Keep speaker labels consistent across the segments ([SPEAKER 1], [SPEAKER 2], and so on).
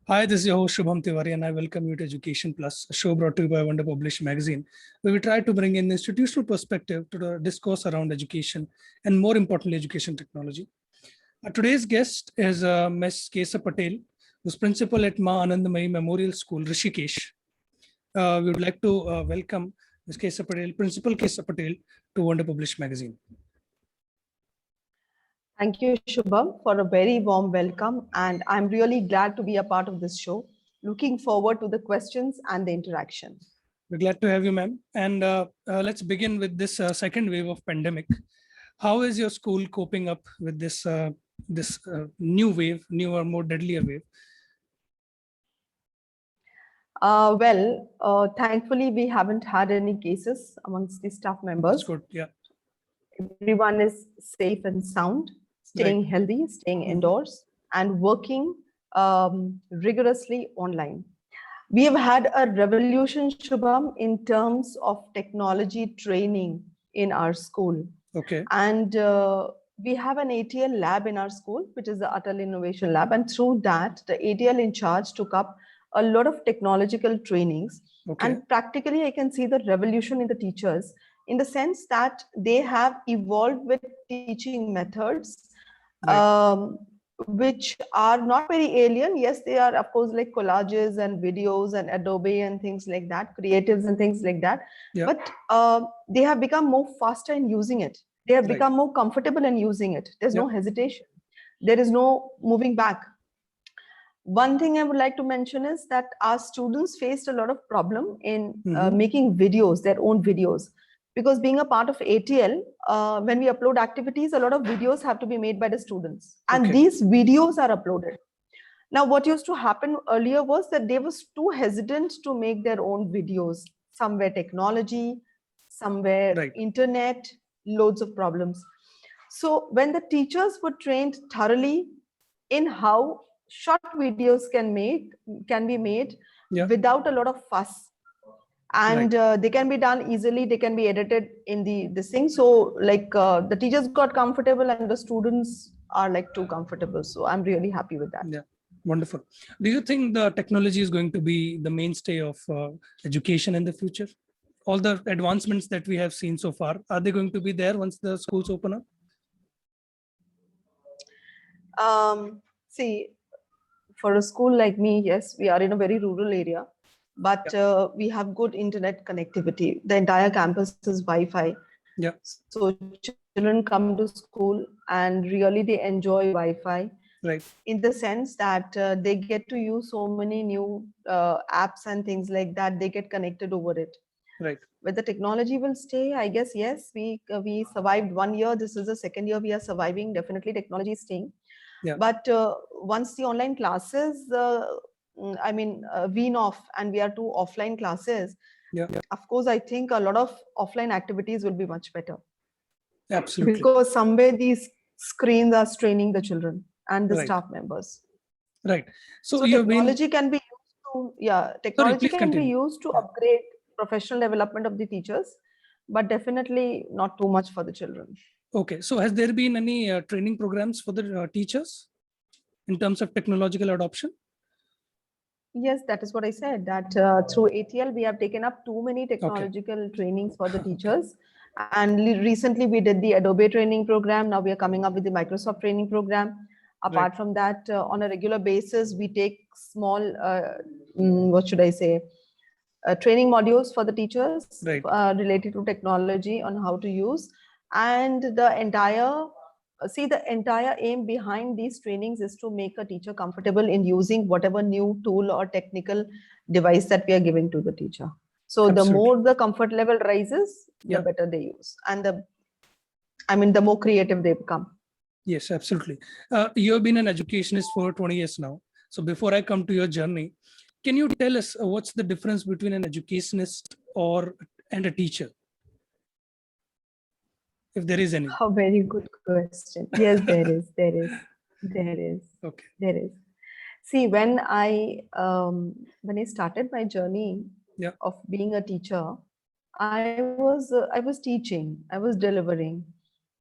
[SPEAKER 1] Hi, this is your host Shubham Tiwari, and I welcome you to Education Plus, a show brought to you by Wonder Publish magazine, where we try to bring in the institutional perspective to the discourse around education and, more importantly, education technology. Today's guest is Ms. Kesa Patel, who's principal at Ma Anandamayi Memorial School, Rishikesh. We would like to welcome Ms. Kesa Patel, Principal Kesa Patel, to Wonder Publish magazine.
[SPEAKER 2] Thank you, Shubham, for a very warm welcome. And I'm really glad to be a part of this show. Looking forward to the questions and the interaction.
[SPEAKER 1] We're glad to have you, ma'am. And let's begin with this second wave of pandemic. How is your school coping up with this new wave, newer, more deadlier wave?
[SPEAKER 2] Thankfully, we haven't had any cases amongst the staff members.
[SPEAKER 1] That's good, yeah.
[SPEAKER 2] Everyone is safe and sound, staying healthy, staying indoors, and working rigorously online. We have had a revolution, Shubham, in terms of technology training in our school.
[SPEAKER 1] Okay.
[SPEAKER 2] And we have an ATL lab in our school, which is the Atal Innovation Lab. And through that, the ATL in charge took up a lot of technological trainings.
[SPEAKER 1] Okay.
[SPEAKER 2] And practically, I can see the revolution in the teachers in the sense that they have evolved with teaching methods, which are not very alien. Yes, they are, of course, like collages and videos and Adobe and things like that, creatives and things like that.
[SPEAKER 1] Yeah.
[SPEAKER 2] But they have become more faster in using it. They have become more comfortable in using it. There's no hesitation. There is no moving back. One thing I would like to mention is that our students faced a lot of problem in making videos, their own videos. Because being a part of ATL, when we upload activities, a lot of videos have to be made by the students. And these videos are uploaded. Now, what used to happen earlier was that they were too hesitant to make their own videos. Somewhere technology, somewhere internet, loads of problems. So when the teachers were trained thoroughly in how short videos can be made without a lot of fuss, and they can be done easily, they can be edited in this thing. So like the teachers got comfortable and the students are like too comfortable. So I'm really happy with that.
[SPEAKER 1] Yeah, wonderful. Do you think the technology is going to be the mainstay of education in the future? All the advancements that we have seen so far, are they going to be there once the schools open up?
[SPEAKER 2] See, for a school like me, yes, we are in a very rural area, but we have good internet connectivity. The entire campus is Wi-Fi.
[SPEAKER 1] Yeah.
[SPEAKER 2] So children come to school and really they enjoy Wi-Fi.
[SPEAKER 1] Right.
[SPEAKER 2] In the sense that they get to use so many new apps and things like that. They get connected over it.
[SPEAKER 1] Right.
[SPEAKER 2] Whether technology will stay, I guess, yes, we survived 1 year. This is the second year we are surviving. Definitely technology is staying.
[SPEAKER 1] Yeah.
[SPEAKER 2] But once the online classes, wean off and we are to offline classes, of course, I think a lot of offline activities will be much better.
[SPEAKER 1] Absolutely.
[SPEAKER 2] Because somewhere these screens are straining the children and the staff members.
[SPEAKER 1] Right. So
[SPEAKER 2] technology can be used to, technology can be used to upgrade professional development of the teachers, but definitely not too much for the children.
[SPEAKER 1] Okay. So has there been any training programs for the teachers in terms of technological adoption?
[SPEAKER 2] Yes, that is what I said, that through ATL, we have taken up too many technological trainings for the teachers. And recently we did the Adobe training program. Now we are coming up with the Microsoft training program. Apart from that, on a regular basis, we take small, training modules for the teachers related to technology on how to use. And the entire aim behind these trainings is to make a teacher comfortable in using whatever new tool or technical device that we are giving to the teacher. So the more the comfort level rises, the better they use. And the more creative they become.
[SPEAKER 1] Yes, absolutely. You have been an educationist for 20 years now. So before I come to your journey, can you tell us what's the difference between an educationist and a teacher? If there is any.
[SPEAKER 2] A very good question. Yes, there is. Okay. There is. See, when I started my journey of being a teacher, I was teaching, I was delivering.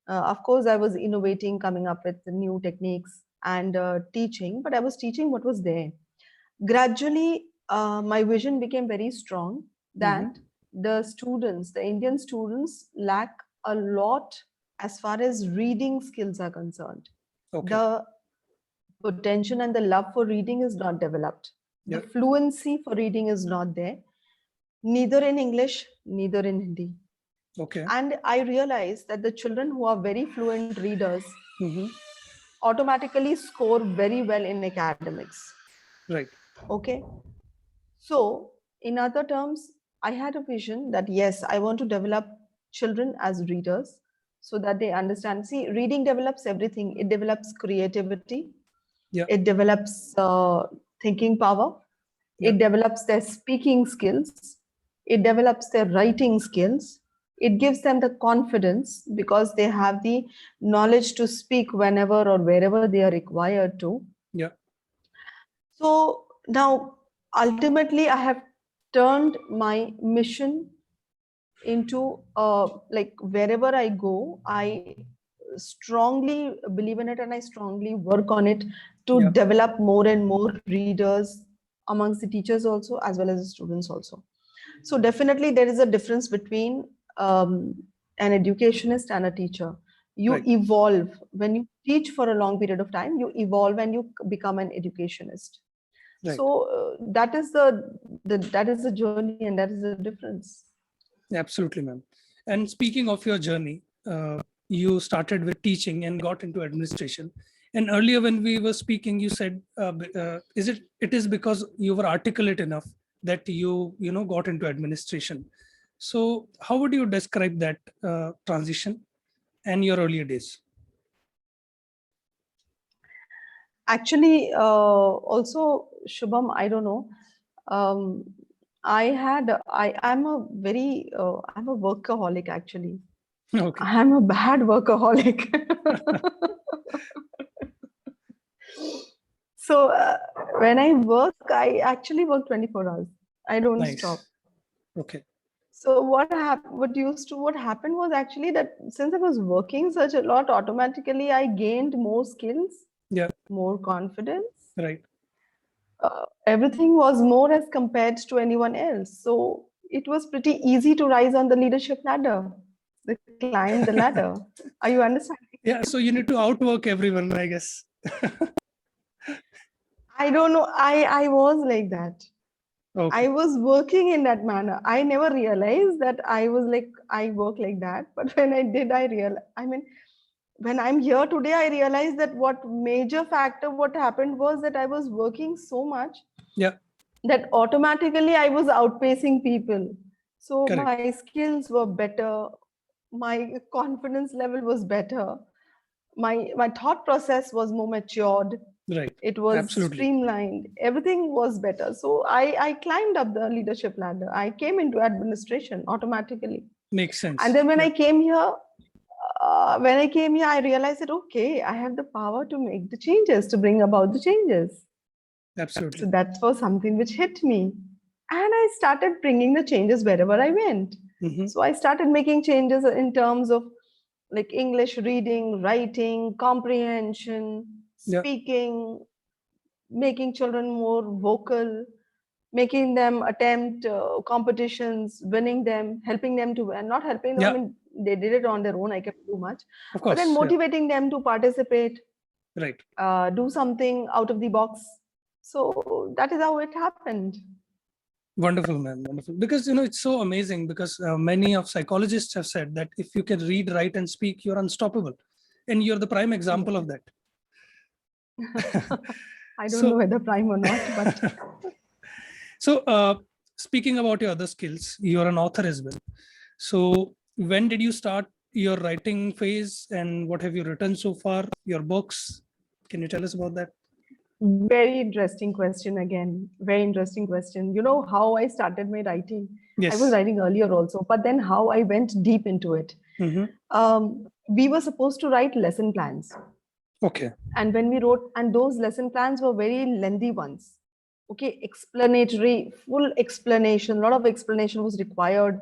[SPEAKER 2] Of course, I was innovating, coming up with new techniques and teaching, but I was teaching what was there. gradually my vision became very strong that the students, the Indian students, lack a lot as far as reading skills are concerned.
[SPEAKER 1] Okay.
[SPEAKER 2] The potential and the love for reading is not developed. The
[SPEAKER 1] Yep.
[SPEAKER 2] fluency for reading is not there, neither in English, neither in Hindi.
[SPEAKER 1] Okay.
[SPEAKER 2] And I realized that the children who are very fluent readers automatically score very well in academics.
[SPEAKER 1] Right.
[SPEAKER 2] Okay. So, in other terms, I had a vision that yes, I want to develop children as readers so that they understand. See, reading develops everything. It develops creativity.
[SPEAKER 1] Yeah.
[SPEAKER 2] It develops thinking power.
[SPEAKER 1] Yeah.
[SPEAKER 2] It develops their speaking skills. It develops their writing skills. It gives them the confidence because they have the knowledge to speak whenever or wherever they are required to.
[SPEAKER 1] Yeah.
[SPEAKER 2] So now, ultimately, I have turned my mission into like wherever I go, I strongly believe in it and I strongly work on it to
[SPEAKER 1] Yeah.
[SPEAKER 2] develop more and more readers amongst the teachers also, as well as the students also. So definitely there is a difference between an educationist and a teacher. You
[SPEAKER 1] Right.
[SPEAKER 2] evolve when you teach for a long period of time, you evolve and you become an educationist.
[SPEAKER 1] Right.
[SPEAKER 2] So that is the journey and that is the difference.
[SPEAKER 1] Absolutely, ma'am. And speaking of your journey, you started with teaching and got into administration. And earlier, when we were speaking, you said, it is because you were articulate enough that you got into administration. So, how would you describe that transition and your earlier days?
[SPEAKER 2] Actually, also Shubham, I don't know. I'm a workaholic actually.
[SPEAKER 1] Okay.
[SPEAKER 2] I'm a bad workaholic. So when I work, I actually work 24 hours. I don't
[SPEAKER 1] Nice.
[SPEAKER 2] stop.
[SPEAKER 1] Okay.
[SPEAKER 2] So what happened was actually that since I was working such a lot, automatically I gained more skills,
[SPEAKER 1] Yeah.
[SPEAKER 2] more confidence.
[SPEAKER 1] Right.
[SPEAKER 2] Everything was more as compared to anyone else. So it was pretty easy to rise on the leadership ladder, to climb the ladder. Are you understanding?
[SPEAKER 1] Yeah. So you need to outwork everyone, I guess.
[SPEAKER 2] I don't know. I was like that.
[SPEAKER 1] Okay.
[SPEAKER 2] I was working in that manner. I never realized that I work like that. But when I did, when I'm here today, I realized that what happened was that I was working so much
[SPEAKER 1] Yeah.
[SPEAKER 2] that automatically I was outpacing people. So
[SPEAKER 1] Correct.
[SPEAKER 2] my skills were better, my confidence level was better, my thought process was more matured.
[SPEAKER 1] Right.
[SPEAKER 2] It was
[SPEAKER 1] Absolutely.
[SPEAKER 2] streamlined. Everything was better. So I climbed up the leadership ladder. I came into administration automatically.
[SPEAKER 1] Makes sense.
[SPEAKER 2] And then when
[SPEAKER 1] Yeah.
[SPEAKER 2] I came here, I realized that, okay, I have the power to make the changes, to bring about the changes.
[SPEAKER 1] Absolutely.
[SPEAKER 2] So that was something which hit me. And I started bringing the changes wherever I went. So I started making changes in terms of like English reading, writing, comprehension,
[SPEAKER 1] Yeah.
[SPEAKER 2] speaking, making children more vocal, making them attempt competitions, winning them, helping them to, and not helping them,
[SPEAKER 1] Yeah.
[SPEAKER 2] I mean, they did it on their own, I can't do much.
[SPEAKER 1] Of
[SPEAKER 2] But
[SPEAKER 1] course.
[SPEAKER 2] then
[SPEAKER 1] Yeah.
[SPEAKER 2] motivating them to participate,
[SPEAKER 1] Right.
[SPEAKER 2] do something out of the box. So that is how it happened.
[SPEAKER 1] Wonderful, man. Wonderful. Because, it's so amazing because many of psychologists have said that if you can read, write, and speak, you're unstoppable. And you're the prime example of that.
[SPEAKER 2] I don't know whether prime or not, but.
[SPEAKER 1] So speaking about your other skills, you're an author as well. So when did you start your writing phase and what have you written so far? Your books? Can you tell us about that?
[SPEAKER 2] Very interesting question again. Very interesting question. You know how I started my writing?
[SPEAKER 1] Yes.
[SPEAKER 2] I was writing earlier also, but then how I went deep into it. We were supposed to write lesson plans.
[SPEAKER 1] Okay.
[SPEAKER 2] And when we wrote, and those lesson plans were very lengthy ones. Okay, explanatory, full explanation, a lot of explanation was required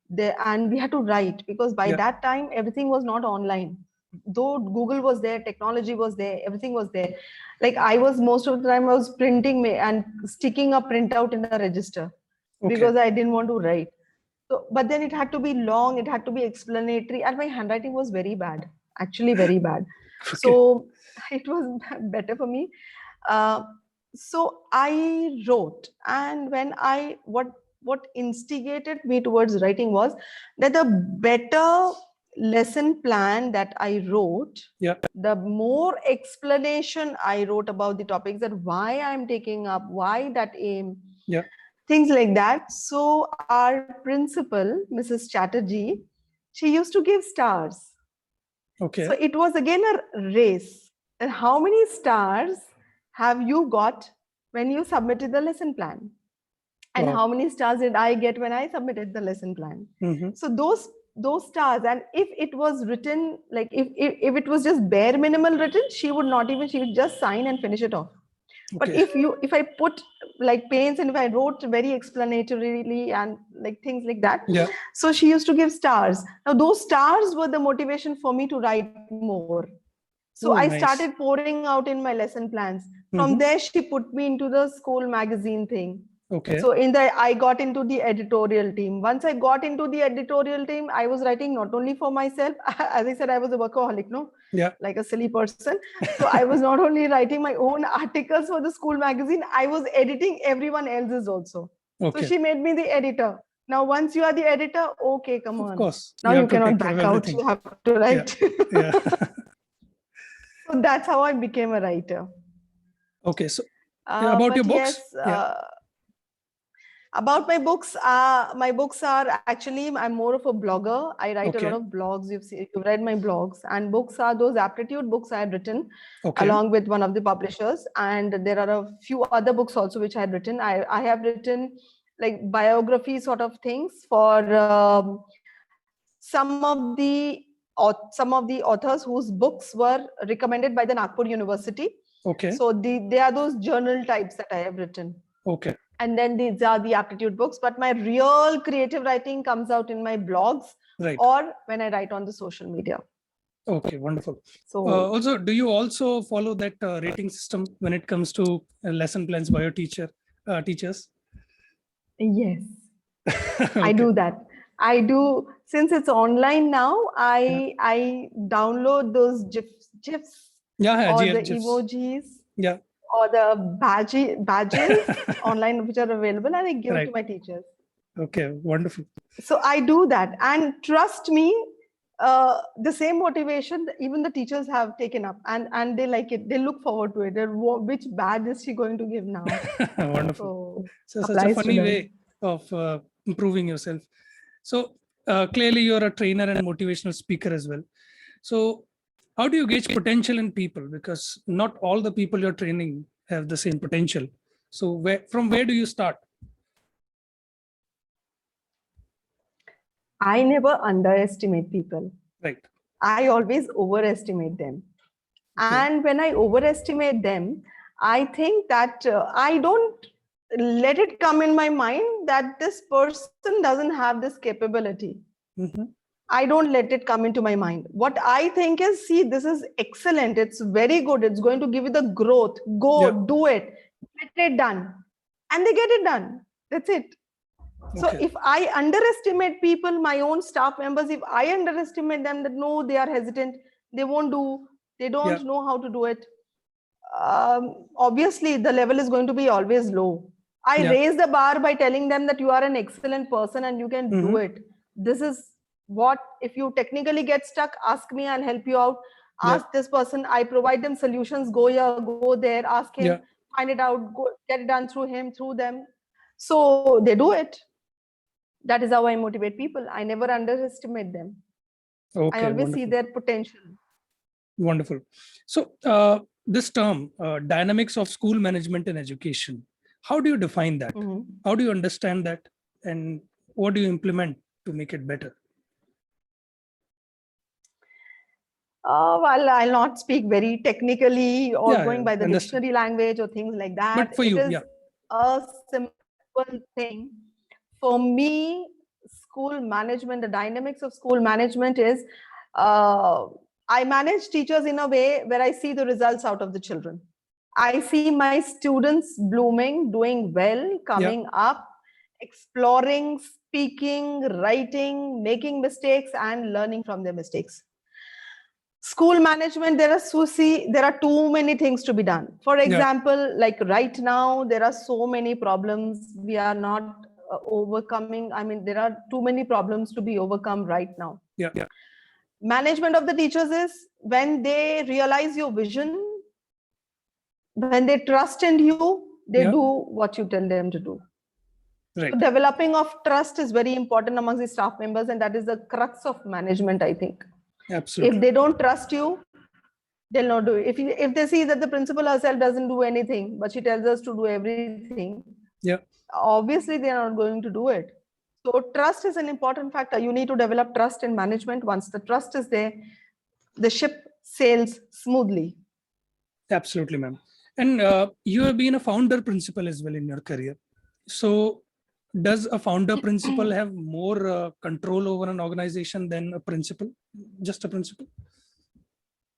[SPEAKER 2] there, and we had to write because by that time everything was not online. though Google was there, technology was there, everything was there. Like I was most of the time I was printing and sticking a printout in a register because I didn't want to write. So, but then it had to be long, it had to be explanatory, and my handwriting was very bad, actually very bad. So it was better for me. So I wrote, and when what instigated me towards writing was that the better lesson plan that I wrote, the more explanation I wrote about the topics, that why I'm taking up, why that aim, things like that. So our principal, Mrs. Chatterjee, she used to give stars. So it was again a race. And how many stars have you got when you submitted the lesson plan? And how many stars did I get when I submitted the lesson plan? So those stars, and if it was written, like if it was just bare minimal written, she would just sign and finish it off. But if I put like pains and if I wrote very explanatorily and like things like that, so she used to give stars. Now those stars were the motivation for me to write more. So I started pouring out in my lesson plans. From there, she put me into the school magazine thing. So I got into the editorial team. Once I got into the editorial team, I was writing not only for myself. As I said, I was a workaholic, no? Like a silly person. So I was not only writing my own articles for the school magazine, I was editing everyone else's also. So she made me the editor. Now, once you are the editor, okay, come on.
[SPEAKER 1] Of course.
[SPEAKER 2] Now you cannot back out. You have to write. So that's how I became a writer.
[SPEAKER 1] Okay. So about your books?
[SPEAKER 2] About my books are actually, I'm more of a blogger. I write a lot of blogs. You've read my blogs, and books are those aptitude books I have written along with one of the publishers. And there are a few other books also which I have written. I have written like biography sort of things for some of the authors whose books were recommended by the Nagpur University. So they are those journal types that I have written. And then these are the aptitude books, but my real creative writing comes out in my blogs or when I write on the social media.
[SPEAKER 1] Okay, wonderful. So also, do you also follow that rating system when it comes to lesson plans by your teachers?
[SPEAKER 2] Yes, I do that. I do, since it's online now, I download those GIFs or the emojis. Or the badges online which are available, and I give it to my teachers.
[SPEAKER 1] Okay, wonderful.
[SPEAKER 2] So I do that, and trust me, the same motivation even the teachers have taken up, and they like it. They look forward to it. Which badge is she going to give now?
[SPEAKER 1] Wonderful. So such a funny way of improving yourself. So clearly you're a trainer and motivational speaker as well. So how do you gauge potential in people? Because not all the people you're training have the same potential. So from where do you start?
[SPEAKER 2] I never underestimate people.
[SPEAKER 1] Right.
[SPEAKER 2] I always overestimate them. And when I overestimate them, I think that I don't let it come in my mind that this person doesn't have this capability. I don't let it come into my mind. What I think is, see, this is excellent. It's very good. It's going to give you the growth. Go do it. Get it done. And they get it done. That's it. So if I underestimate people, my own staff members, if I underestimate them that no, they are hesitant, they won't do, they don't know how to do it. Obviously, the level is going to be always low. I raise the bar by telling them that you are an excellent person and you can do it. This is what, if you technically get stuck, ask me, I'll help you out. Ask this person, I provide them solutions, go here, go there, ask him, find it out, go get it done through him, through them. So they do it. That is how I motivate people. I never underestimate them. I always see their potential.
[SPEAKER 1] Wonderful. So this term, dynamics of school management and education, how do you define that? How do you understand that? And what do you implement to make it better?
[SPEAKER 2] Well, I'll not speak very technically or going by the dictionary language or things like that.
[SPEAKER 1] But for you,
[SPEAKER 2] it is a simple thing. For me, school management, the dynamics of school management is I manage teachers in a way where I see the results out of the children. I see my students blooming, doing well, coming up, exploring, speaking, writing, making mistakes, and learning from their mistakes. School management, there are too many things to be done. For example, like right now, there are so many problems we are not overcoming. I mean, there are too many problems to be overcome right now. Management of the teachers is when they realize your vision, when they trust in you, they do what you tell them to do. So developing of trust is very important amongst the staff members, and that is the crux of management, I think.
[SPEAKER 1] Absolutely.
[SPEAKER 2] If they don't trust you, they'll not do it. If they see that the principal herself doesn't do anything, but she tells us to do everything, obviously they are not going to do it. So trust is an important factor. You need to develop trust in management. Once the trust is there, the ship sails smoothly.
[SPEAKER 1] Absolutely, ma'am. And you have been a founder principal as well in your career. So does a founder principal have more control over an organization than a principal, just a principal?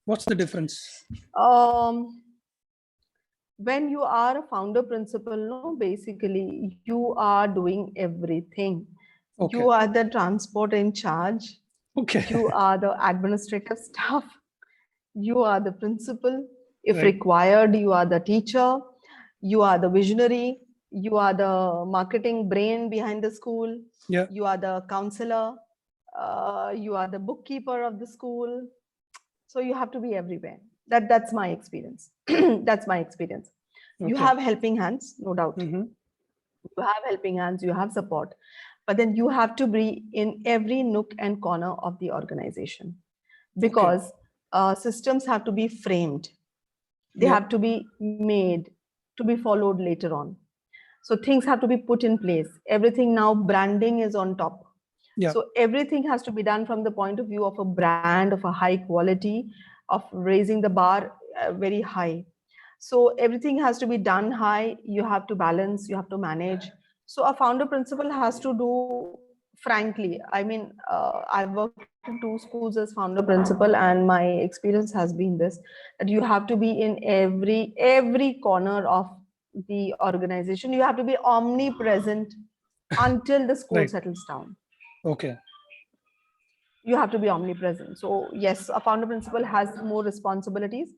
[SPEAKER 1] What's the difference?
[SPEAKER 2] When you are a founder principal, no, basically you are doing everything. You are the transport in charge. You are the administrative staff. You are the principal. If required, you are the teacher. You are the visionary. You are the marketing brain behind the school. You are the counselor. You are the bookkeeper of the school. So you have to be everywhere. That's my experience. That's my experience. You have helping hands, no doubt. You have helping hands, you have support. But then you have to be in every nook and corner of the organization, because systems have to be framed. They have to be made to be followed later on. So things have to be put in place. Everything now, branding is on top. So everything has to be done from the point of view of a brand, of a high quality, of raising the bar very high. So everything has to be done high. You have to balance, you have to manage. So a founder principal has to do, frankly, I mean, I've worked in 2 schools as founder principal, and my experience has been this, that you have to be in every corner of the organization. You have to be omnipresent until the school settles down. You have to be omnipresent. So yes, a founder principal has more responsibilities.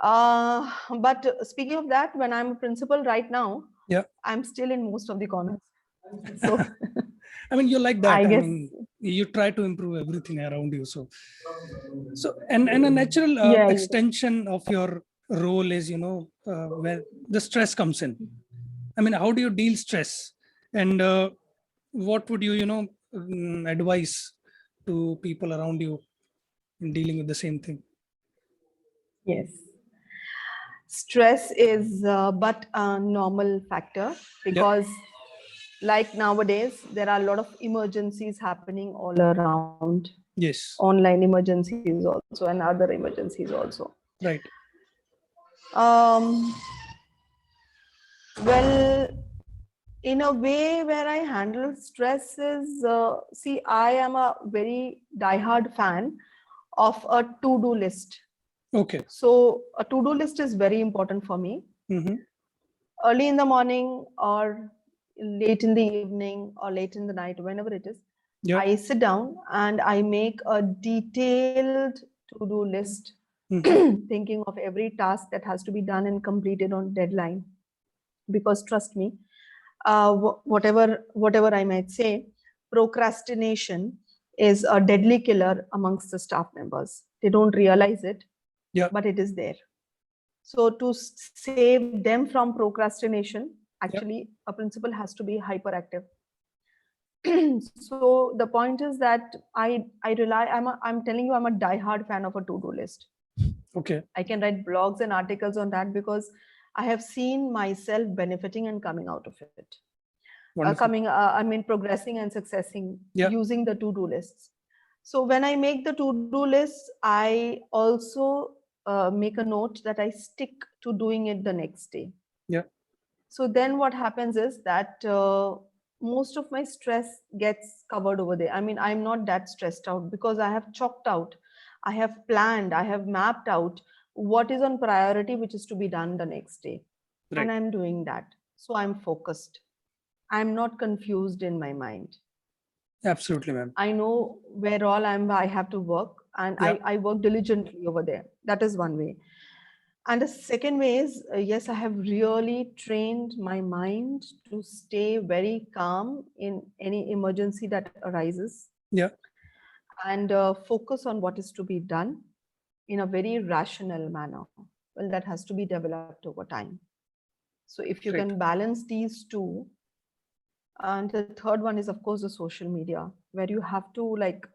[SPEAKER 2] But speaking of that, when I'm a principal right now, I'm still in most of the corners. So
[SPEAKER 1] I mean, you like that. I mean, you try to improve everything around you. So and a natural extension of your role is, you know, where the stress comes in. I mean, how do you deal stress, and what would you, you know, advise to people around you in dealing with the same thing?
[SPEAKER 2] Yes. Stress is but a normal factor, because like nowadays, there are a lot of emergencies happening all around. Online emergencies also, and other emergencies also. Well, in a way where I handle stress is, see, I am a very diehard fan of a to-do list. So a to-do list is very important for me. Early in the morning or late in the evening or late in the night, whenever it is, I sit down and I make a detailed to-do list, thinking of every task that has to be done and completed on deadline. Because trust me, whatever I might say, procrastination is a deadly killer amongst the staff members. They don't realize it, but it is there. So to save them from procrastination, actually, a principal has to be hyperactive. So the point is that I rely, I'm telling you, I'm a diehard fan of a to-do list. I can write blogs and articles on that, because I have seen myself benefiting and coming out of it. Progressing and successing using the to-do lists. So when I make the to-do lists, I also make a note that I stick to doing it the next day. So then what happens is that most of my stress gets covered over there. I mean, I'm not that stressed out, because I have chalked out I have planned, I have mapped out what is on priority, which is to be done the next day.
[SPEAKER 1] Right.
[SPEAKER 2] And I'm doing that. So I'm focused. I'm not confused in my mind.
[SPEAKER 1] Absolutely, ma'am.
[SPEAKER 2] I know where all I have to work, and
[SPEAKER 1] Yeah.
[SPEAKER 2] I work diligently over there. That is one way. And the second way is, yes, I have really trained my mind to stay very calm in any emergency that arises.
[SPEAKER 1] Yeah.
[SPEAKER 2] And focus on what is to be done in a very rational manner. Well, that has to be developed over time. So if you
[SPEAKER 1] Right.
[SPEAKER 2] can balance these two, and the third one is, of course, the social media, where you have to like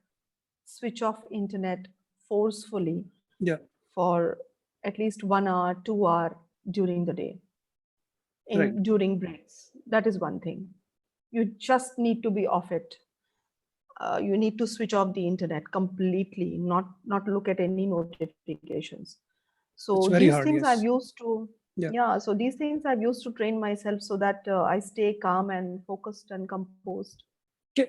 [SPEAKER 2] switch off internet forcefully
[SPEAKER 1] Yeah.
[SPEAKER 2] for at least 1 hour, 2 hour during the day,
[SPEAKER 1] Right.
[SPEAKER 2] during breaks. That is one thing. You just need to be off it. You need to switch off the internet completely, not look at any notifications. So
[SPEAKER 1] It's very
[SPEAKER 2] these
[SPEAKER 1] hard.
[SPEAKER 2] things I've
[SPEAKER 1] Yes.
[SPEAKER 2] used to,
[SPEAKER 1] Yeah.
[SPEAKER 2] yeah. So these things I've used to train myself so that I stay calm and focused and composed.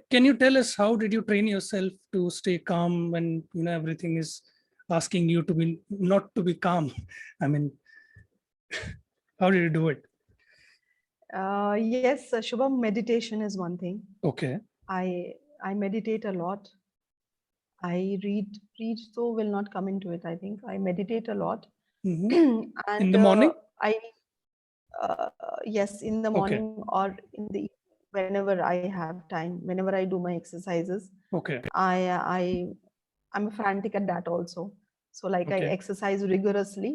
[SPEAKER 1] Can you tell us how did you train yourself to stay calm when everything is asking you to be not to be calm? I mean, how did you do it?
[SPEAKER 2] Yes, Shubham, meditation is one thing.
[SPEAKER 1] Okay.
[SPEAKER 2] I meditate a lot. I read so will not come into it. I think I meditate a lot.
[SPEAKER 1] Mhm.
[SPEAKER 2] And
[SPEAKER 1] In the morning?
[SPEAKER 2] I yes, in the
[SPEAKER 1] Okay.
[SPEAKER 2] morning or in the whenever I have time, whenever I do my exercises,
[SPEAKER 1] Okay.
[SPEAKER 2] I'm frantic at that also. So like I
[SPEAKER 1] Okay.
[SPEAKER 2] exercise rigorously,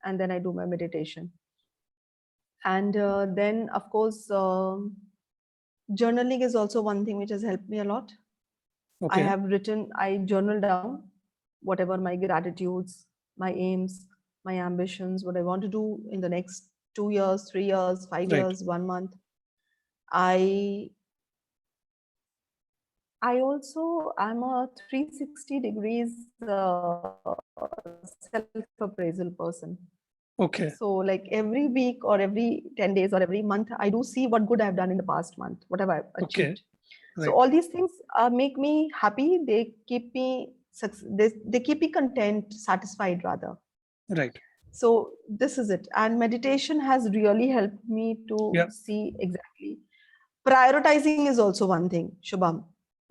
[SPEAKER 2] and then I do my meditation. And then of course, journaling is also one thing which has helped me a lot. I
[SPEAKER 1] Okay.
[SPEAKER 2] have written, I journal down whatever my gratitudes, my aims, my ambitions, what I want to do in the next 2 years, 3 years, five
[SPEAKER 1] Right.
[SPEAKER 2] years, 1 month. I I'm a 360 degrees self-appraisal person.
[SPEAKER 1] Okay.
[SPEAKER 2] So like every week or every 10 days or every month, I do see what good I've done in the past month, what have I
[SPEAKER 1] Okay.
[SPEAKER 2] achieved.
[SPEAKER 1] Right.
[SPEAKER 2] So all these things make me happy. They keep me they keep me content, satisfied rather.
[SPEAKER 1] Right.
[SPEAKER 2] So this is it. And meditation has really helped me to
[SPEAKER 1] Yeah.
[SPEAKER 2] see exactly. Prioritizing is also one thing, Shubham.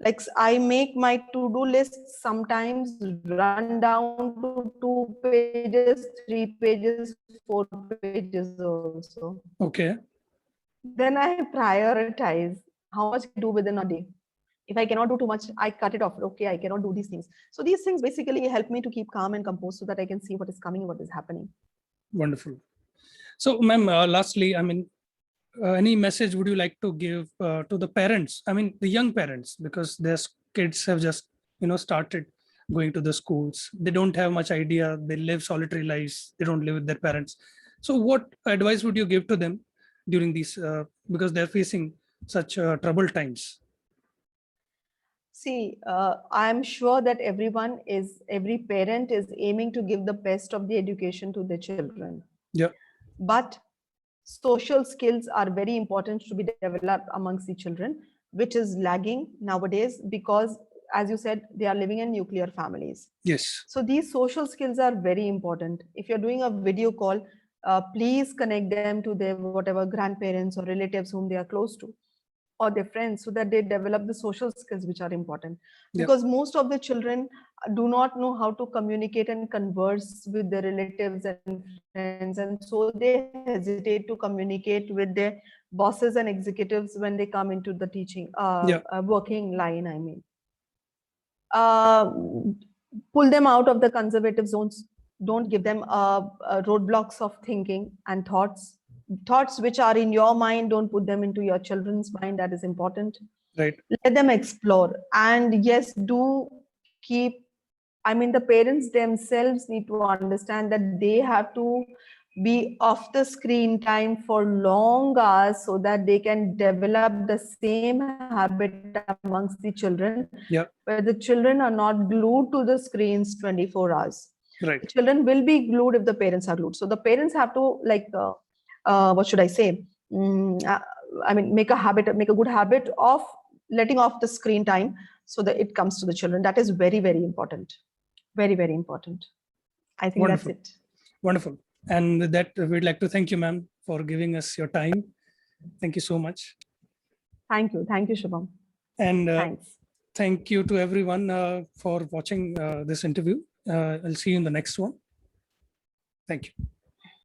[SPEAKER 2] Like I make my to-do list sometimes run down to 2 pages, 3 pages, 4 pages also.
[SPEAKER 1] Okay.
[SPEAKER 2] Then I prioritize how much I do within a day. If I cannot do too much, I cut it off. Okay, I cannot do these things. So these things basically help me to keep calm and composed so that I can see what is coming, what is happening.
[SPEAKER 1] Wonderful. So, ma'am, lastly, I mean, any message would you like to give to the parents? I mean, the young parents, because their kids have just, started going to the schools. They don't have much idea. They live solitary lives. They don't live with their parents. So, what advice would you give to them during these, because they're facing such troubled times?
[SPEAKER 2] See, I'm sure that every parent is aiming to give the best of the education to their children.
[SPEAKER 1] Yeah.
[SPEAKER 2] But social skills are very important to be developed amongst the children, which is lagging nowadays because, as you said, they are living in nuclear families.
[SPEAKER 1] Yes.
[SPEAKER 2] So these social skills are very important. If you're doing a video call, please connect them to their whatever grandparents or relatives whom they are close to, or their friends, so that they develop the social skills which are important.
[SPEAKER 1] Yeah.
[SPEAKER 2] Because most of the children do not know how to communicate and converse with their relatives and friends, and so they hesitate to communicate with their bosses and executives when they come into the teaching
[SPEAKER 1] Yeah.
[SPEAKER 2] working line. I mean, pull them out of the conservative zones. Don't give them roadblocks of thinking and thoughts which are in your mind. Don't put them into your children's mind. That is important.
[SPEAKER 1] Right.
[SPEAKER 2] Let them explore. And yes, do keep, I mean, the parents themselves need to understand that they have to be off the screen time for long hours so that they can develop the same habit amongst the children.
[SPEAKER 1] Yeah.
[SPEAKER 2] Where the children are not glued to the screens 24 hours.
[SPEAKER 1] Right.
[SPEAKER 2] The children will be glued if the parents are glued. So the parents have to what should I say? I mean, make a good habit of letting off the screen time so that it comes to the children. That is very, very important. Very, very important. I think
[SPEAKER 1] Wonderful.
[SPEAKER 2] that's it.
[SPEAKER 1] Wonderful. And with that, we'd like to thank you, ma'am, for giving us your time. Thank you so much.
[SPEAKER 2] Thank you. Thank you, Shubham.
[SPEAKER 1] And
[SPEAKER 2] Thanks.
[SPEAKER 1] thank you to everyone for watching this interview. I'll see you in the next one. Thank you.